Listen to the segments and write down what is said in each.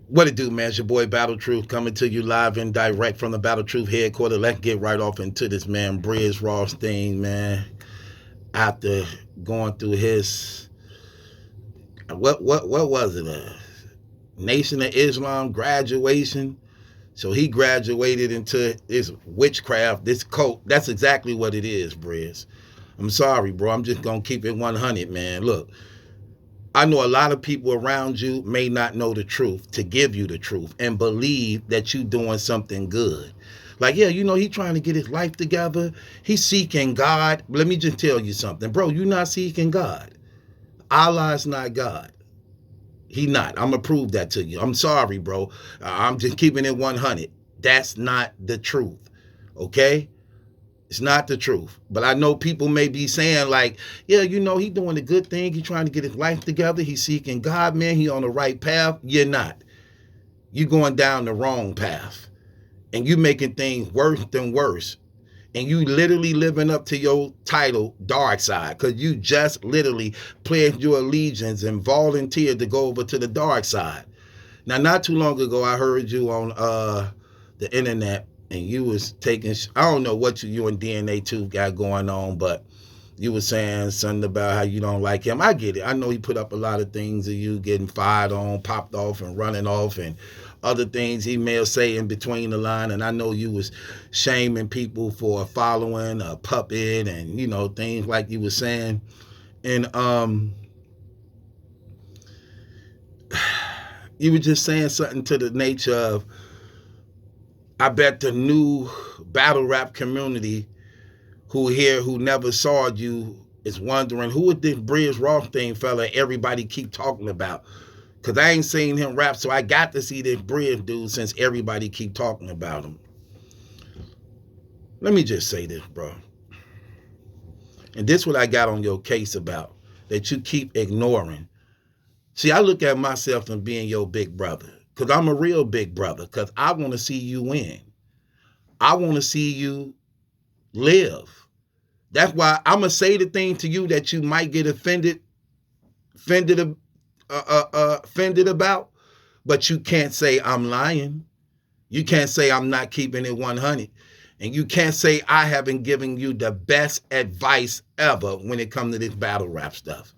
What it do, man? It's your boy Battle Truth coming to you live and direct from the Battle Truth headquarters. Let's get right off into this, man. Brizz Rothstein, man. After going through his what was it? Nation of Islam graduation. So he graduated into this witchcraft, this cult. That's exactly what it is, Brizz. I'm sorry, bro. I'm just gonna keep it 100, man. Look, I know a lot of people around you may not know the truth to give you the truth and believe that you doing something good. Like, yeah, he trying to get his life together. He's seeking God. Let me just tell you something, bro. You're not seeking God. Allah is not God. He not. I'm going to prove that to you. I'm sorry, bro. I'm just keeping it 100. That's not the truth. Okay? It's not the truth. But I know people may be saying like, yeah, he doing a good thing. He trying to get his life together. He's seeking God, man. He on the right path. You're not. You're going down the wrong path. And you making things worse than worse. And you literally living up to your title, Darkside, because you just literally pledged your allegiance and volunteered to go over to the dark side. Now, not too long ago, I heard you on the internet, and you was taking, I don't know what you and DNA 2 got going on, but you was saying something about how you don't like him. I get it. I know he put up a lot of things of you getting fired on, popped off and running off and other things he may say in between the line. And I know you was shaming people for following a puppet and, things like you was saying. And you were just saying something to the nature of, I bet the new battle rap community who never saw you is wondering who is this Brizz Rothstein fella everybody keep talking about. Because I ain't seen him rap, so I got to see this Brizz dude since everybody keep talking about him. Let me just say this, bro. And this is what I got on your case about, that you keep ignoring. See, I look at myself as being your big brother, because I'm a real big brother, because I want to see you win. I want to see you live. That's why I'm going to say the thing to you that you might get offended about, but you can't say I'm lying. You can't say I'm not keeping it 100. And you can't say I haven't given you the best advice ever when it comes to this battle rap stuff.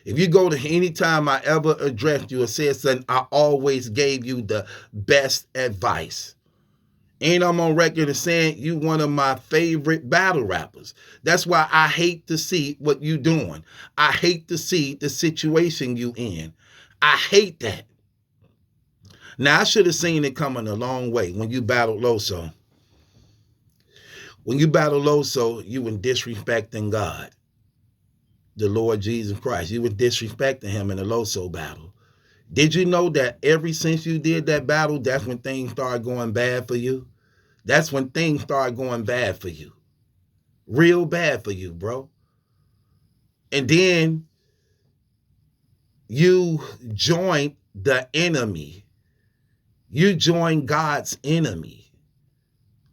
If you go to any time I ever addressed you or said something, I always gave you the best advice. And I'm on record as saying you one of my favorite battle rappers. That's why I hate to see what you doing. I hate to see the situation you in. I hate that. Now, I should have seen it coming a long way when you battled Loso. When you battled Loso, you were disrespecting God, the Lord Jesus Christ. You were disrespecting him in the Loso battle. Did you know that ever since you did that battle, that's when things started going bad for you? That's when things started going bad for you. Real bad for you, bro. And then you joined the enemy. You joined God's enemy.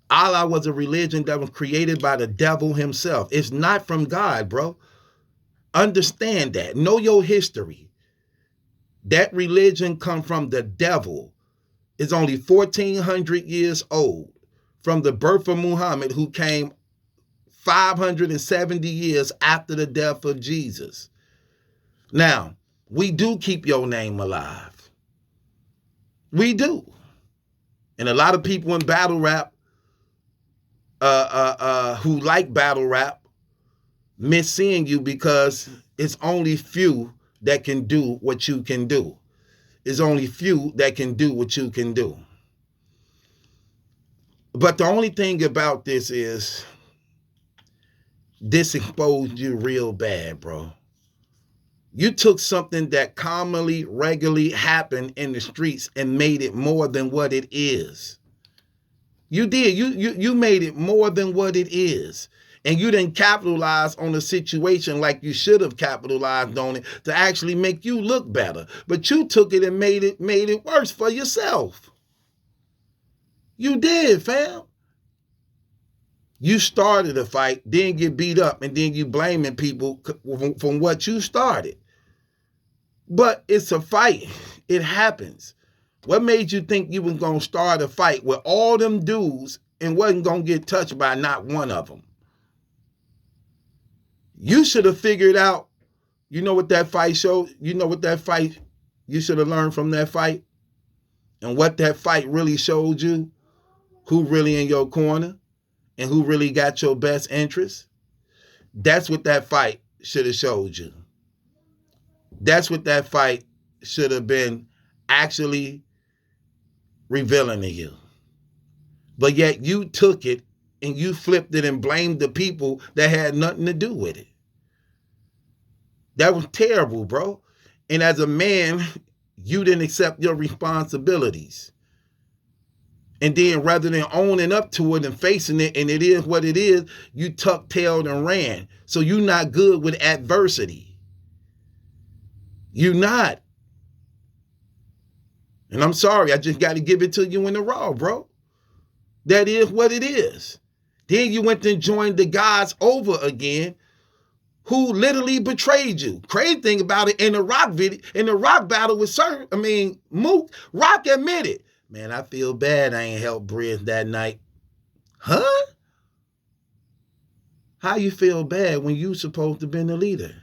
Allah was a religion that was created by the devil himself. It's not from God, bro. Understand that. Know your history. That religion come from the devil. It's only 1,400 years old from the birth of Muhammad, who came 570 years after the death of Jesus. Now, we do keep your name alive. We do. And a lot of people in battle rap who like battle rap miss seeing you because it's only few that can do what you can do. It's only few that can do what you can do. But the only thing about this is this exposed you real bad, bro. You took something that commonly, regularly happened in the streets and made it more than what it is. You did. You made it more than what it is. And you didn't capitalize on the situation like you should have capitalized on it to actually make you look better. But you took it and made it worse for yourself. You did, fam. You started a fight, then get beat up, and then you blaming people from what you started. But it's a fight. It happens. What made you think you was going to start a fight with all them dudes and wasn't going to get touched by not one of them? You should have figured out, you know what that fight showed? You know what that fight, you should have learned from that fight? And what that fight really showed you? Who really in your corner? And who really got your best interest? That's what that fight should have showed you. That's what that fight should have been actually revealing to you. But yet you took it and you flipped it and blamed the people that had nothing to do with it. That was terrible, bro. And as a man, you didn't accept your responsibilities. And then rather than owning up to it and facing it, and it is what it is, you tucked tailed and ran. So you're not good with adversity. You're not. And I'm sorry, I just got to give it to you in the raw, bro. That is what it is. Then you went and joined the guys over again who literally betrayed you. Crazy thing about it, in the rock video, in the rock battle with Mook, Rock admitted, man, I feel bad I ain't helped Brizz that night. Huh? How you feel bad when you supposed to been the leader?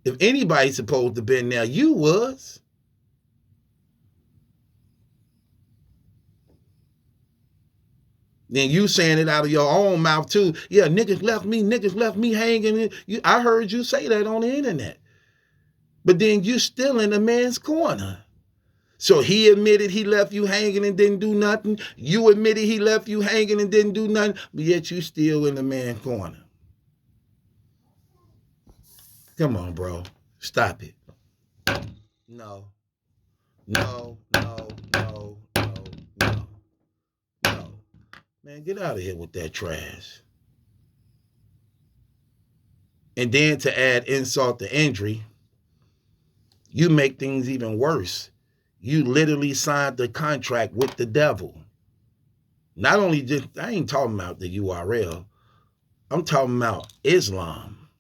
If anybody's supposed to been there, you was. Then you saying it out of your own mouth too. Yeah, niggas left me hanging. I heard you say that on the internet. But then you still in the man's corner. So he admitted he left you hanging and didn't do nothing. You admitted he left you hanging and didn't do nothing. But yet you still in the man's corner. Come on, bro. Stop it. No. Man, get out of here with that trash. And then to add insult to injury, you make things even worse. You literally signed the contract with the devil. Not only just, I ain't talking about the URL. I'm talking about Islam.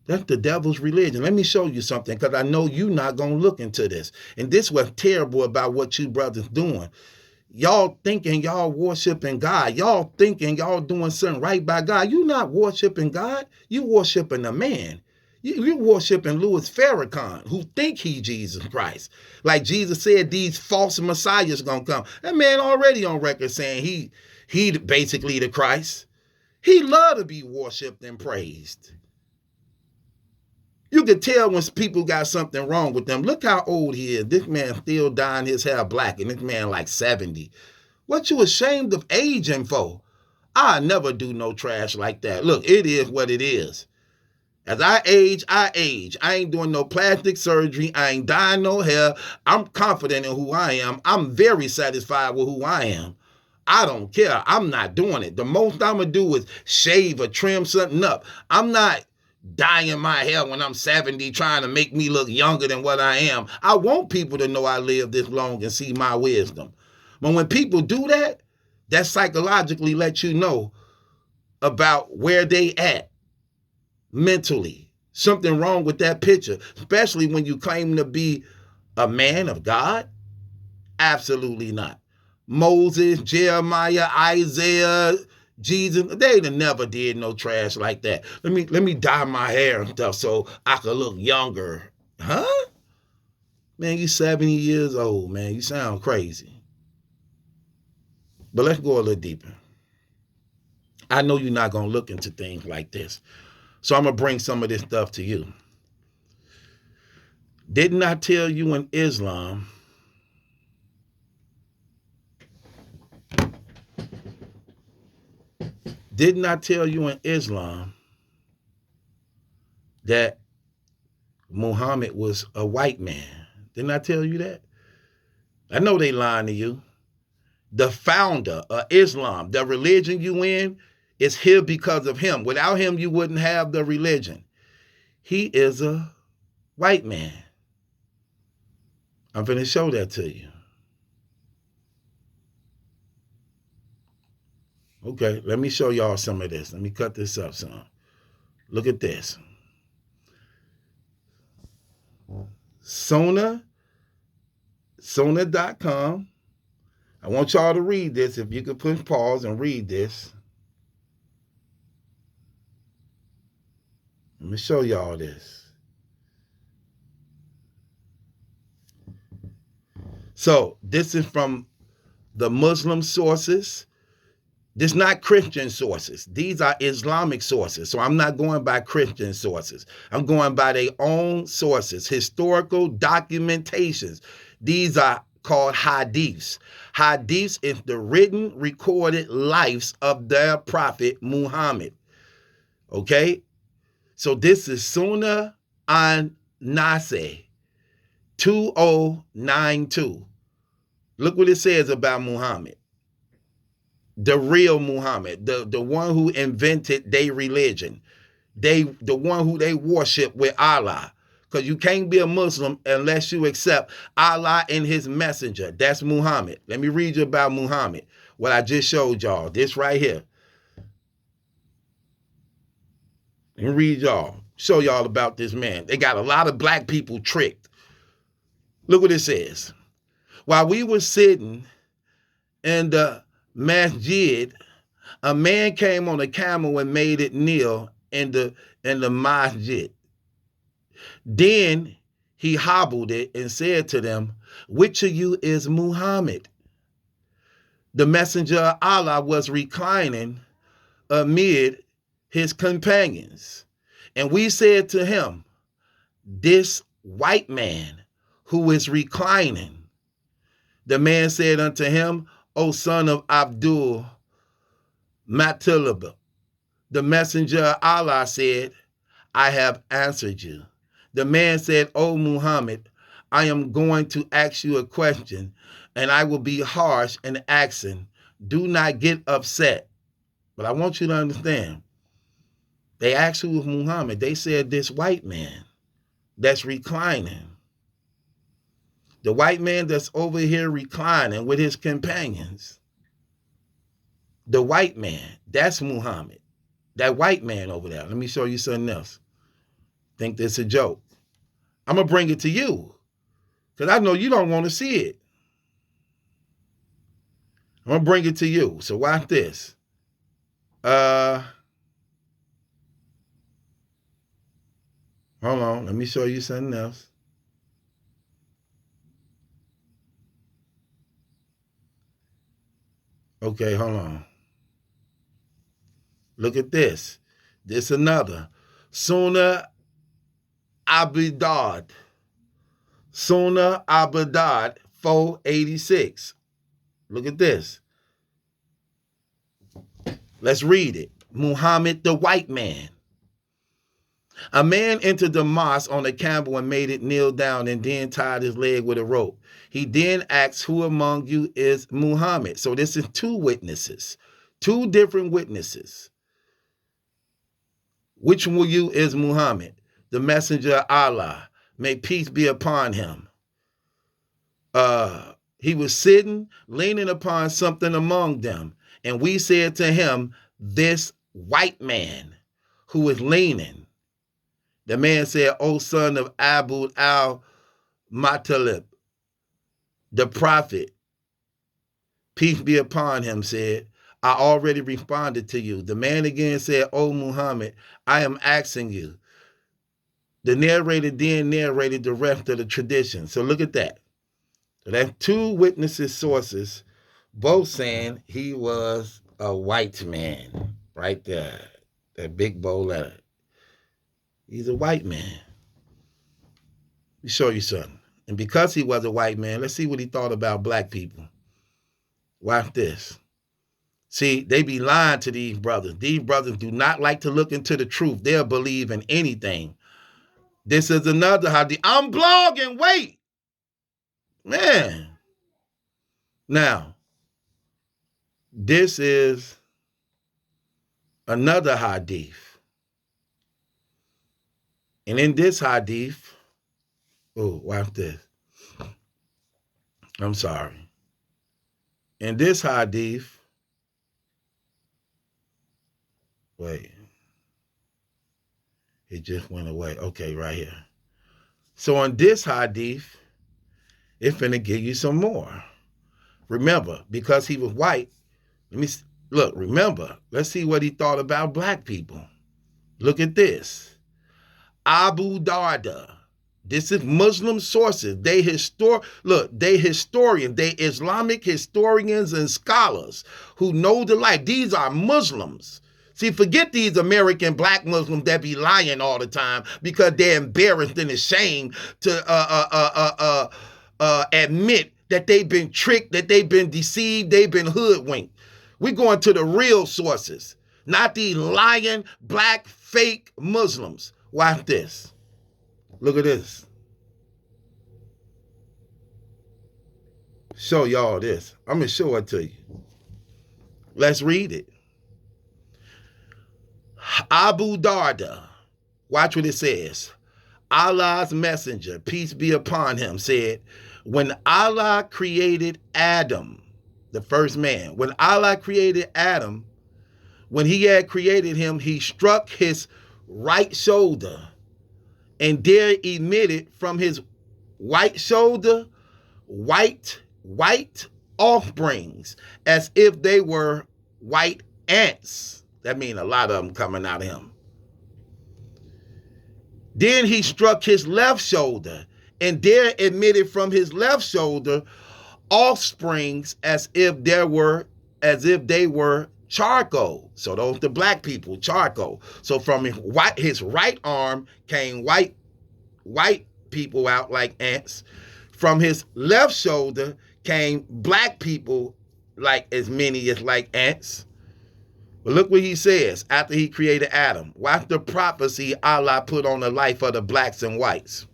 That's the devil's religion. Let me show you something, because I know you're not going to look into this. And this was terrible about what you brothers doing. Y'all thinking y'all worshiping God. Y'all thinking y'all doing something right by God. You not worshiping God. You worshiping a man. You worshiping Louis Farrakhan, who think he Jesus Christ. Like Jesus said, these false messiahs gonna come. That man already on record saying he basically the Christ. He love to be worshipped and praised. You could tell when people got something wrong with them. Look how old he is. This man still dyeing his hair black, and this man like 70. What you ashamed of aging for? I never do no trash like that. Look, it is what it is. As I age, I age. I ain't doing no plastic surgery. I ain't dyeing no hair. I'm confident in who I am. I'm very satisfied with who I am. I don't care. I'm not doing it. The most I'm going to do is shave or trim something up. I'm not dyeing my hair when I'm 70 trying to make me look younger than what I am. I want people to know I live this long and see my wisdom. But when people do that, that psychologically lets you know about where they at mentally. Something wrong with that picture, especially when you claim to be a man of God. Absolutely not. Moses, Jeremiah, Isaiah, Jesus, they never did no trash like that. Let me dye my hair and stuff so I could look younger. Huh? Man, you 70 years old, man. You sound crazy. But let's go a little deeper. I know you're not going to look into things like this. So I'm going to bring some of this stuff to you. Didn't I tell you in Islam that Muhammad was a white man? Didn't I tell you that? I know they lying to you. The founder of Islam, the religion you in, is here because of him. Without him, you wouldn't have the religion. He is a white man. I'm going to show that to you. Okay, let me show y'all some of this. Let me cut this up some. Look at this. Sona Sunnah.com. I want y'all to read this. If you could push pause and read this. Let me show y'all this. So this is from the Muslim sources. This is not Christian sources. These are Islamic sources. So I'm not going by Christian sources. I'm going by their own sources, historical documentations. These are called hadiths. Hadiths is the written, recorded lives of their prophet Muhammad. Okay? So this is Sunnah an-Nasih 2092. Look what it says about Muhammad. The real Muhammad, the one who invented their religion, the one who they worship with Allah. Because you can't be a Muslim unless you accept Allah and his messenger. That's Muhammad. Let me read you about Muhammad, what I just showed y'all. This right here. Let me read y'all, show y'all about this man. They got a lot of black people tricked. Look what it says. While we were sitting in the masjid, a man came on a camel and made it kneel in the masjid. Then he hobbled it and said to them, "Which of you is Muhammad?" The messenger of Allah was reclining amid his companions. And we said to him, "This white man who is reclining." The man said unto him, "O son of Abdul Muttalib." The messenger of Allah said, "I have answered you." The man said, "O Muhammad, I am going to ask you a question, and I will be harsh in asking. Do not get upset." But I want you to understand, they asked who was Muhammad. They said this white man that's reclining. The white man that's over here reclining with his companions. The white man, that's Muhammad. That white man over there. Let me show you something else. Think this a joke. I'm going to bring it to you because I know you don't want to see it. I'm going to bring it to you. So watch this. Hold on. Let me show you something else. Okay, hold on. Look at this. This another. Sunnah Abidad. Sunnah Abidad 486. Look at this. Let's read it. Muhammad the white man. A man entered the mosque on a camel and made it kneel down and then tied his leg with a rope. He then asked, "Who among you is Muhammad?" So this is two witnesses, two different witnesses. "Which one of you is Muhammad?" The messenger of Allah, may peace be upon him. He was sitting, leaning upon something among them. And we said to him, "This white man who is leaning." The man said, "O son of Abu al-Muttalib." The prophet, peace be upon him, said, "I already responded to you." The man again said, "O Muhammad, I am asking you." The narrator then narrated the rest of the tradition. So look at that. So that's two witnesses, sources, both saying he was a white man. Right there. That big bold letter. He's a white man. Let me show you something. And because he was a white man, let's see what he thought about black people. Watch this. See, they be lying to these brothers. These brothers do not like to look into the truth. They'll believe in anything. This is another hadith. I'm blogging. Wait. Man. Now, this is another hadith. And in this hadith, oh, watch this. I'm sorry. In this hadith, wait. It just went away. Okay, right here. So in this hadith, It's finna give you some more. Remember, because he was white, look, remember, let's see what he thought about black people. Look at this. Abu Darda. This is Muslim sources. They Islamic historians and scholars who know the life. These are Muslims. See, forget these American black Muslims that be lying all the time because they're embarrassed and ashamed to admit that they've been tricked, that they've been deceived, they've been hoodwinked. We're going to the real sources, not these lying black fake Muslims. Watch this. Look at this. Show y'all this. I'm going to show it to you. Let's read it. Abu Darda. Watch what it says. Allah's messenger, peace be upon him, said, when Allah created Adam, the first man, when Allah created Adam, when he had created him, he struck his right shoulder, and there emitted from his white shoulder white offsprings, as if they were white ants. That means a lot of them coming out of him. Then he struck his left shoulder, and there emitted from his left shoulder offsprings as if they were charcoal. So those the black people, charcoal. So from his right arm came white people out like ants. From his left shoulder came black people like as many as like ants. But look what he says after he created Adam. Watch the prophecy Allah put on the life of the blacks and whites.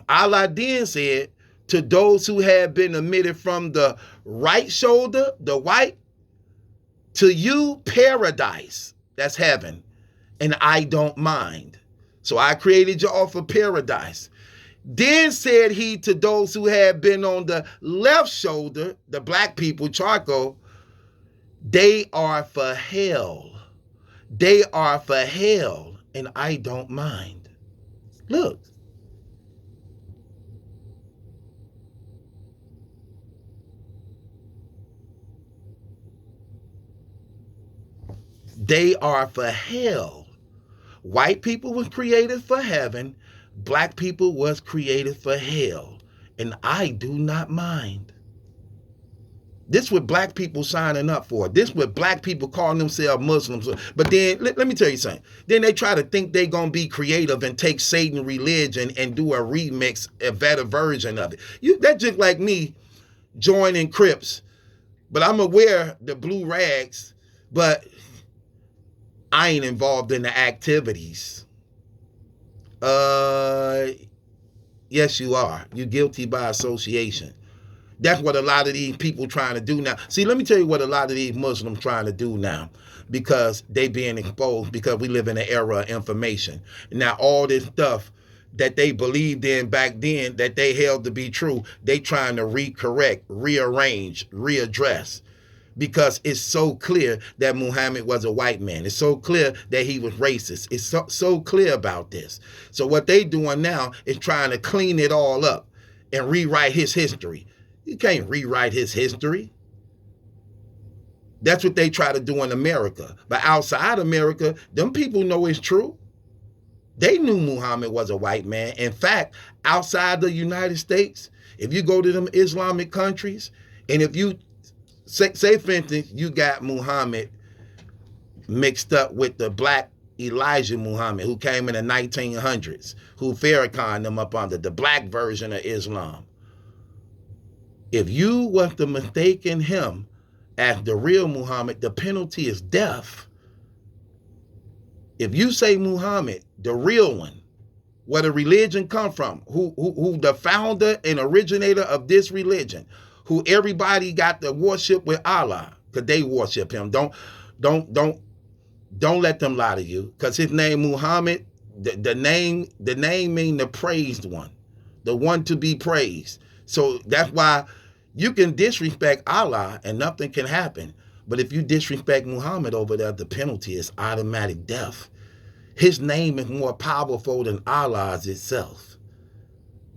Allah then said to those who had been emitted from the right shoulder, the white, to you paradise, that's heaven, and I don't mind. So I created you all for paradise. Then said he to those who had been on the left shoulder, the black people, charcoal, they are for hell. They are for hell, and I don't mind. Look. They are for hell. White people was created for heaven. Black people was created for hell, and I do not mind. This what black people signing up for. This what black people calling themselves Muslims. But then, let me tell you something. Then they try to think they going to be creative and take Satan religion and do a remix, a better version of it. That's just like me joining Crips, but I'm going to wear the blue rags, but I ain't involved in the activities. Yes, you are. You're guilty by association. That's what a lot of these people trying to do now. See, let me tell you what a lot of these Muslims trying to do now, because they being exposed, because we live in an era of information. Now, all this stuff that they believed in back then that they held to be true, they trying to recorrect, rearrange, readdress. Because it's so clear that Muhammad was a white man. It's so clear that he was racist. It's so clear about this. So what they doing now is trying to clean it all up and rewrite his history. You can't rewrite his history. That's what they try to do in America. But outside America, them people know it's true. They knew Muhammad was a white man. In fact, outside the United States, if you go to them Islamic countries, and if you say for instance, you got Muhammad mixed up with the black Elijah Muhammad who came in the 1900s, who Farrakhan them up under, the black version of Islam. If you was to mistaken him as the real Muhammad, the penalty is death. If you say Muhammad, the real one, where the religion come from, who the founder and originator of this religion, who everybody got to worship with Allah, because they worship him. Don't let them lie to you, because his name Muhammad, the name mean the praised one, the one to be praised. So that's why you can disrespect Allah and nothing can happen. But if you disrespect Muhammad over there, the penalty is automatic death. His name is more powerful than Allah's itself.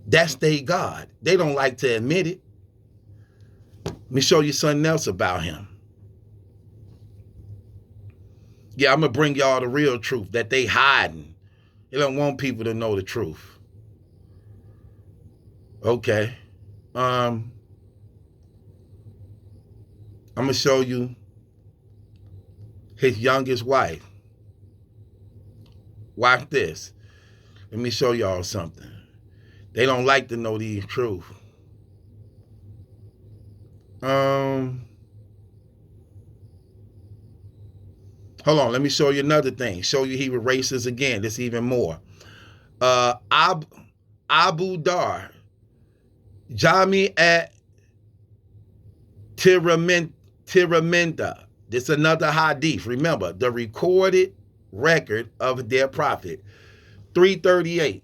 That's their God. They don't like to admit it. Let me show you something else about him. Yeah, I'm going to bring y'all the real truth that they hiding. They don't want people to know the truth. Okay. I'm going to show you his youngest wife. Watch this. Let me show y'all something. They don't like to know the truth. Hold on, let me show you another thing. Show you he was racist again. This even more. Abu Dar, Jami at Tiramenda. This is another hadith. Remember, the recorded record of their prophet. 338.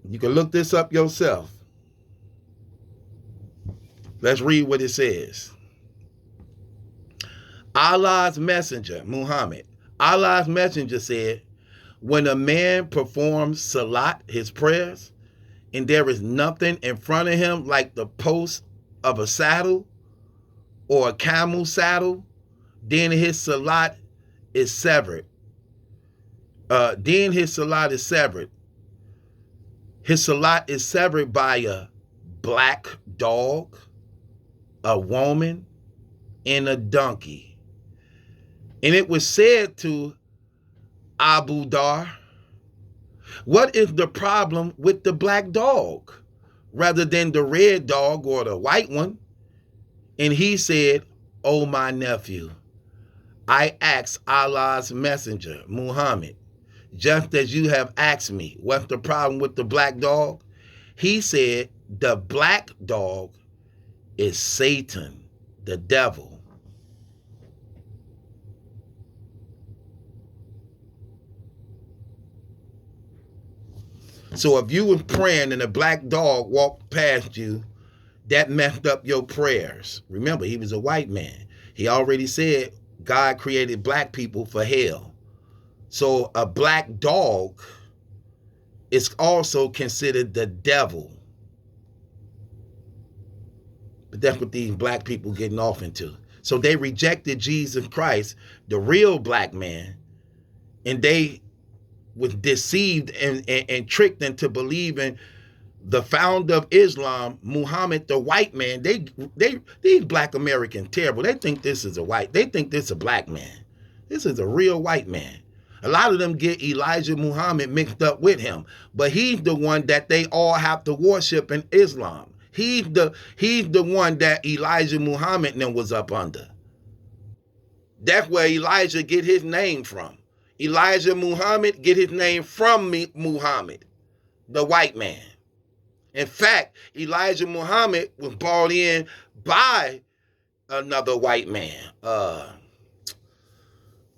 You can look this up yourself. Let's read what it says. Allah's messenger, Muhammad. Allah's messenger said, when a man performs salat, his prayers, and there is nothing in front of him like the post of a saddle or a camel saddle, then his salat is severed. His salat is severed. His salat is severed by a black dog, a woman, and a donkey. And it was said to Abu Dar, what is the problem with the black dog rather than the red dog or the white one? And he said, oh, my nephew, I asked Allah's messenger, Muhammad, just as you have asked me, what's the problem with the black dog? He said, the black dog is Satan, the devil. So if you were praying and a black dog walked past you, that messed up your prayers. Remember, he was a white man. He already said God created black people for hell. So a black dog is also considered the devil. But that's what these black people getting off into. So they rejected Jesus Christ, the real black man, and they was deceived and tricked into believing the founder of Islam, Muhammad, the white man. These black Americans terrible. They think this is they think this is a black man. This is a real white man. A lot of them get Elijah Muhammad mixed up with him, but he's the one that they all have to worship in Islam. He's the one that Elijah Muhammad and them was up under. That's where Elijah get his name from. Elijah Muhammad get his name from Muhammad, the white man. In fact, Elijah Muhammad was brought in by another white man.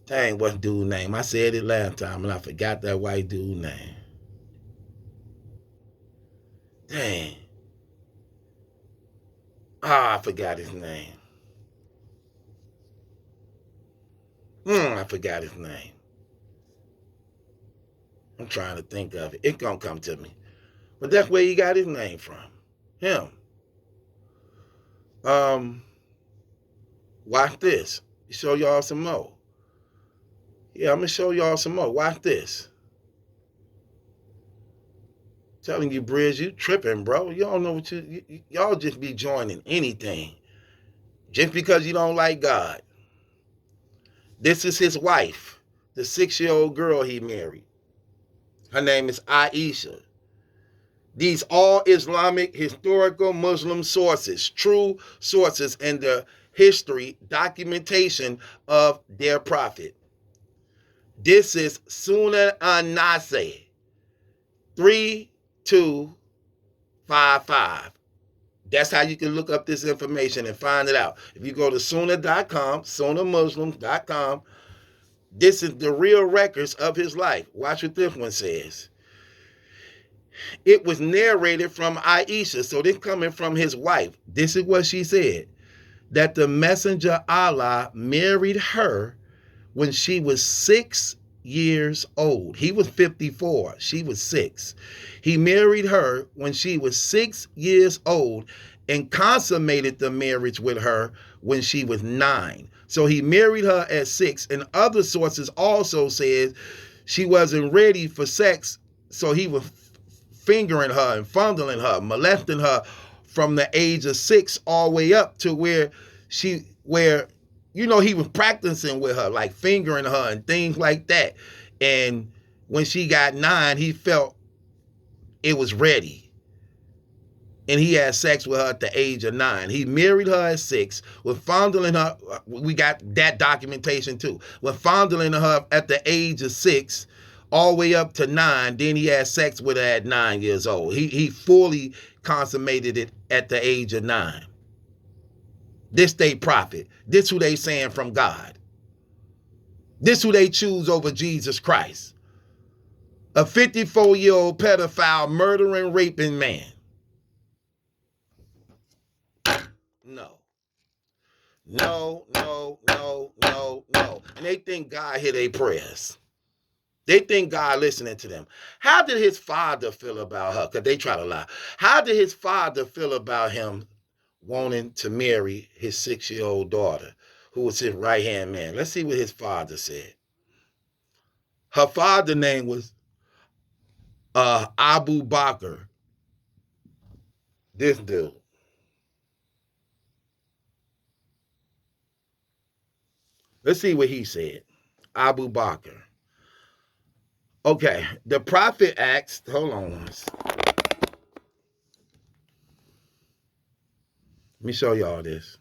Dang, what's dude's name? I said it last time and I forgot that white dude's name. Dang. I forgot his name. I forgot his name. I'm trying to think of it. It's gonna come to me. But that's where he got his name from. Him. Watch this. Show y'all some more. Yeah, I'm gonna show y'all some more. Watch this. Telling you, Brizz, you tripping, bro. You don't know what y'all just be joining anything. Just because you don't like God. This is his wife, the 6-year-old girl he married. Her name is Aisha. These all Islamic historical Muslim sources, true sources in the history documentation of their prophet. This is Sunan an-Nasai 3255. That's how you can look up this information and find it out. If you go to Sunnah.com, SunnahMuslims.com, this is the real records of his life. Watch what this one says. It was narrated from Aisha, so this coming from his wife. This is what she said, that the messenger Allah married her when she was 6 years old. He was 54. She was 6. He married her when she was 6 years old and consummated the marriage with her when she was 9. So he married her at 6. And other sources also says she wasn't ready for sex, so he was fingering her and fondling her, molesting her from the age of 6 all the way up to where he was practicing with her, like fingering her and things like that. And when she got 9, he felt it was ready. And he had sex with her at the age of 9. He married her at 6, was fondling her. We got that documentation too. Was fondling her at the age of 6, all the way up to 9. Then he had sex with her at 9 years old. He fully consummated it at the age of 9. This they prophet. This who they saying from God. This who they choose over Jesus Christ. A 54-year-old pedophile, murdering, raping man. No. And they think God hear their prayers. They think God listening to them. How did his father feel about her? Because they try to lie. How did his father feel about him wanting to marry his 6-year-old daughter, who was his right-hand man? Let's see what his father said. Her father's name was Abu Bakr. This dude. Let's see what he said. Abu Bakr. Okay, the prophet asked, hold on once. Let me show y'all this.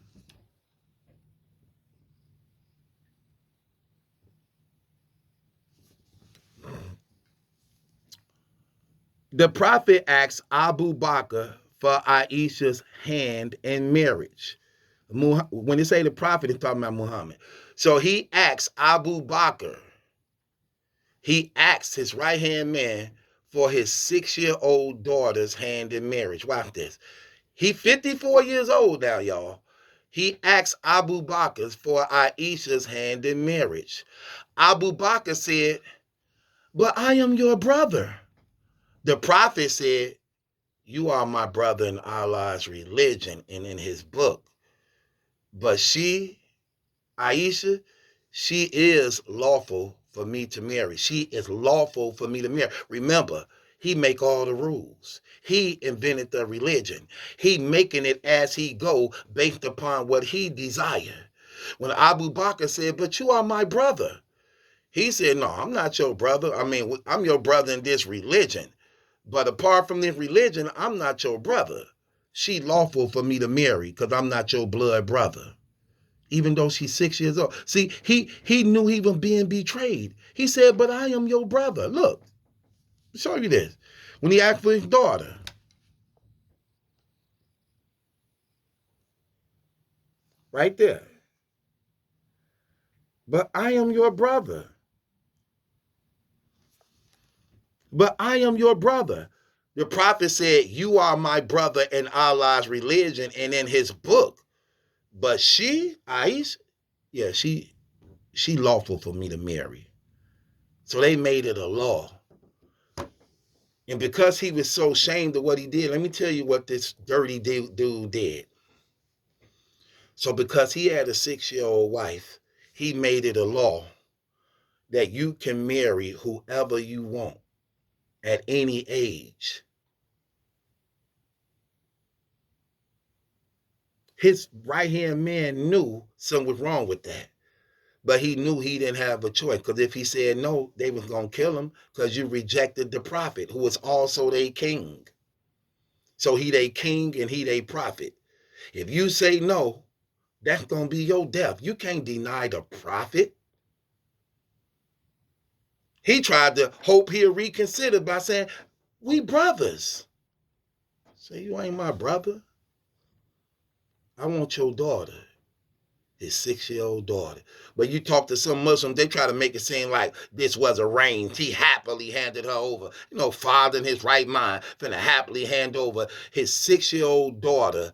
The prophet asked Abu Bakr for Aisha's hand in marriage. When they say the prophet, it's talking about Muhammad. So he asked Abu Bakr, he asked his right-hand man for his 6-year-old daughter's hand in marriage. Watch this. He 54 years old now, y'all. He asked Abu Bakr for Aisha's hand in marriage. Abu Bakr said, but I am your brother. The prophet said, you are my brother in Allah's religion and in his book. But she, Aisha, she is lawful for me to marry. She is lawful for me to marry. Remember, he make all the rules. He invented the religion. He making it as he go based upon what he desire. When Abu Bakr said, but you are my brother. He said, no, I'm not your brother. I mean, I'm your brother in this religion. But apart from this religion, I'm not your brother. She lawful for me to marry because I'm not your blood brother. Even though she's 6 years old. See, he knew he was being betrayed. He said, but I am your brother. Look, I'll show you this. When he asked for his daughter. Right there. But I am your brother. But I am your brother. The prophet said, you are my brother in Allah's religion and in his book. But she, Aisha, yeah, she lawful for me to marry. So they made it a law. And because he was so ashamed of what he did, let me tell you what this dirty dude did. So because he had a 6-year-old wife, he made it a law that you can marry whoever you want at any age. His right-hand man knew something was wrong with that. But he knew he didn't have a choice, because if he said no, they was going to kill him because you rejected the prophet, who was also their king. So he their king and he their prophet. If you say no, that's going to be your death. You can't deny the prophet. He tried to hope he'll reconsider by saying, we brothers. Say, you ain't my brother. I want your daughter, his 6-year-old daughter. But you talk to some Muslims, they try to make it seem like this was arranged. He happily handed her over. Father in his right mind finna happily hand over his 6-year-old daughter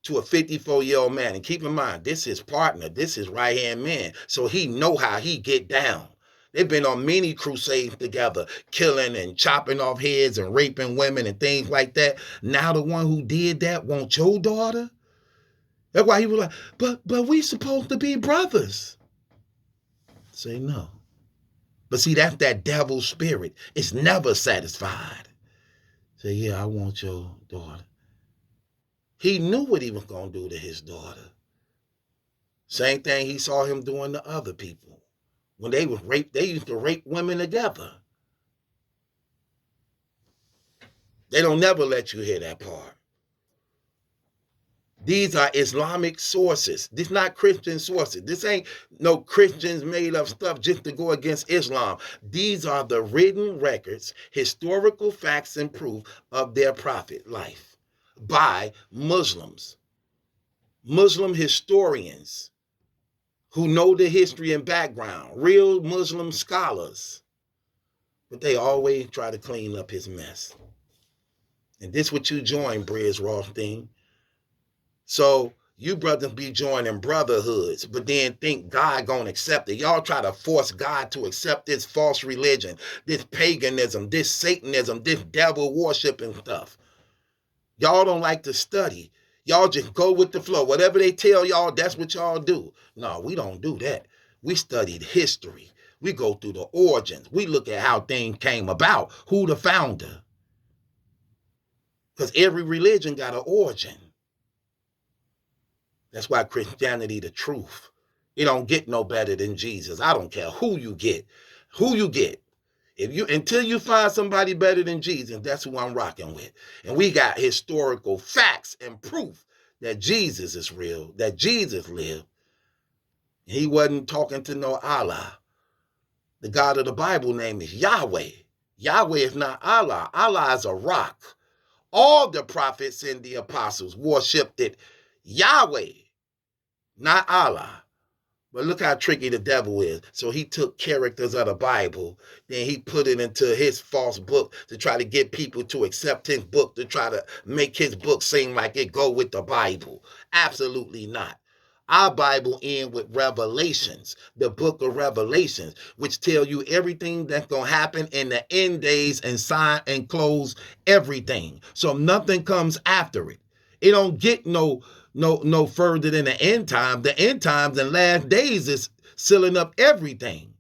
to a 54-year-old man. And keep in mind, this is his partner. This is right-hand man. So he know how he get down. They've been on many crusades together, killing and chopping off heads and raping women and things like that. Now the one who did that wants your daughter? That's why he was like, but we supposed to be brothers. Say no. But see, that's that devil spirit. It's never satisfied. Say, yeah, I want your daughter. He knew what he was going to do to his daughter. Same thing he saw him doing to other people. When they was raped, they used to rape women together. They don't never let you hear that part. These are Islamic sources. This is not Christian sources. This ain't no Christians made up stuff just to go against Islam. These are the written records, historical facts and proof of their prophet life by Muslims, Muslim historians who know the history and background, real Muslim scholars. But they always try to clean up his mess. And this what you join, Brizz Rothstein. So you brothers be joining brotherhoods, but then think God gonna accept it. Y'all try to force God to accept this false religion, this paganism, this Satanism, this devil worshiping stuff. Y'all don't like to study. Y'all just go with the flow. Whatever they tell y'all, that's what y'all do. No, we don't do that. We studied history. We go through the origins. We look at how things came about, who the founder. Because every religion got an origin. That's why Christianity, the truth. It don't get no better than Jesus. I don't care who you get. Who you get. Until you find somebody better than Jesus, that's who I'm rocking with. And we got historical facts and proof that Jesus is real, that Jesus lived. He wasn't talking to no Allah. The God of the Bible name is Yahweh. Yahweh is not Allah. Allah is a rock. All the prophets and the apostles worshipped it. Yahweh, not Allah. But look how tricky the devil is. So he took characters of the Bible, then he put it into his false book to try to get people to accept his book, to try to make his book seem like it go with the Bible. Absolutely not. Our Bible ends with Revelations, the book of Revelations, which tell you everything that's going to happen in the end days and sign and close everything. So nothing comes after it. It don't get no further than the end time. The end times and last days is sealing up everything.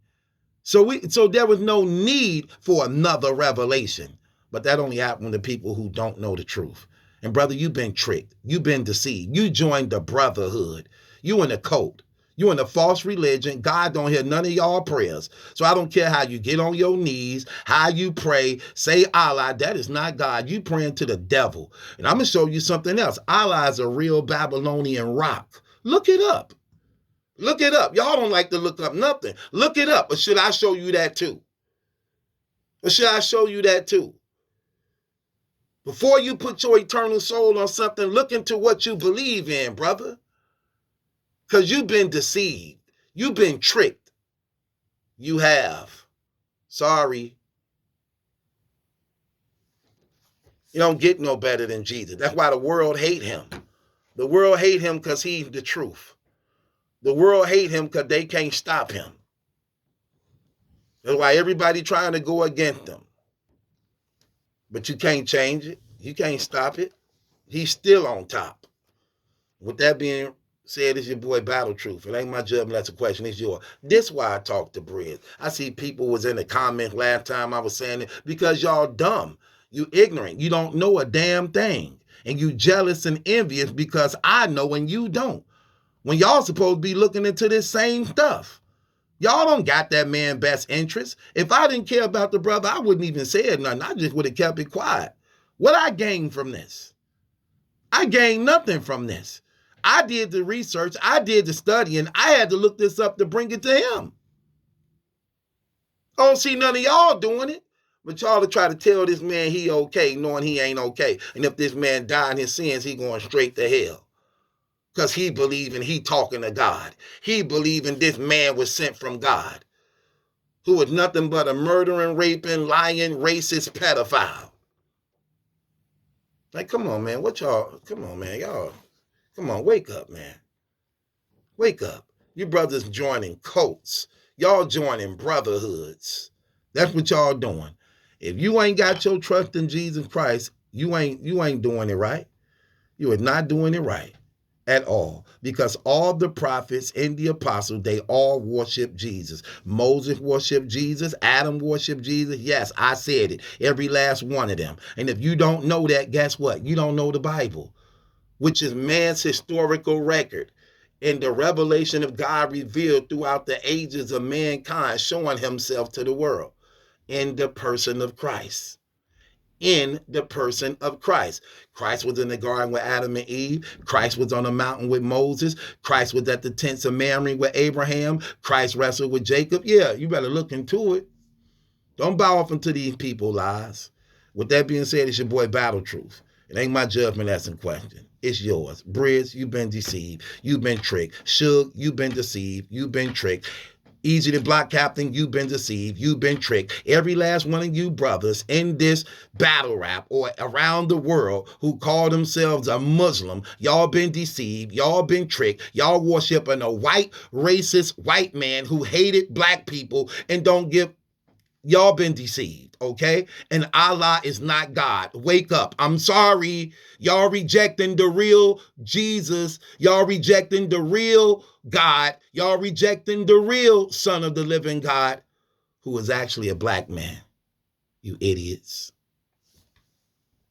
So there was no need for another revelation. But that only happened to people who don't know the truth. And brother, you've been tricked. You've been deceived. You joined the brotherhood. You in a cult. You in a false religion. God don't hear none of y'all prayers. So I don't care how you get on your knees, how you pray, say Allah. That is not God. You praying to the devil. And I'm going to show you something else. Allah is a real Babylonian rock. Look it up. Look it up. Y'all don't like to look up nothing. Look it up. Or should I show you that too? Or should I show you that too? Before you put your eternal soul on something, look into what you believe in, brother. Because you've been deceived. You've been tricked. You have. Sorry. You don't get no better than Jesus. That's why the world hate him. The world hate him because he's the truth. The world hate him because they can't stop him. That's why everybody trying to go against him. But you can't change it. You can't stop it. He's still on top. With that being said, it's your boy Battle Truth. It ain't my judgment, that's a question, it's yours. This why I talk to Brizz. I see people was in the comments last time I was saying it, because y'all dumb. You ignorant. You don't know a damn thing. And you jealous and envious because I know and you don't. When y'all supposed to be looking into this same stuff. Y'all don't got that man's best interest. If I didn't care about the brother, I wouldn't even say nothing. I just would have kept it quiet. What I gained from this? I gained nothing from this. I did the research, I did the studying, I had to look this up to bring it to him. I don't see none of y'all doing it, but y'all to try to tell this man he okay, knowing he ain't okay. And if this man die in his sins, he going straight to hell. Because he believing he talking to God. He believing this man was sent from God, who was nothing but a murdering, raping, lying, racist pedophile. Like, come on, man. Come on, man. Y'all. Come on, wake up, man. Wake up. You brothers joining cults. Y'all joining brotherhoods. That's what y'all doing. If you ain't got your trust in Jesus Christ, you ain't doing it right. You are not doing it right at all, because all the prophets and the apostles, they all worship Jesus. Moses worshiped Jesus. Adam worshiped Jesus. Yes, I said it. Every last one of them. And if you don't know that, guess what? You don't know the Bible, which is man's historical record and the revelation of God revealed throughout the ages of mankind, showing himself to the world in the person of Christ. In the person of Christ. Christ was in the garden with Adam and Eve. Christ was on the mountain with Moses. Christ was at the tents of Mamre with Abraham. Christ wrestled with Jacob. Yeah, you better look into it. Don't bow off into these people lies. With that being said, it's your boy Battle Truth. It ain't my judgment that's in question. It's yours. Brizz, you've been deceived. You've been tricked. Suge, you've been deceived. You've been tricked. Easy to Block Captain, you've been deceived. You've been tricked. Every last one of you brothers in this battle rap or around the world who call themselves a Muslim, y'all been deceived. Y'all been tricked. Y'all worshiping a white, racist white man who hated black people and don't give. Y'all been deceived, okay? And Allah is not God. Wake up. I'm sorry. Y'all rejecting the real Jesus. Y'all rejecting the real God. Y'all rejecting the real Son of the living God, who is actually a black man. You idiots.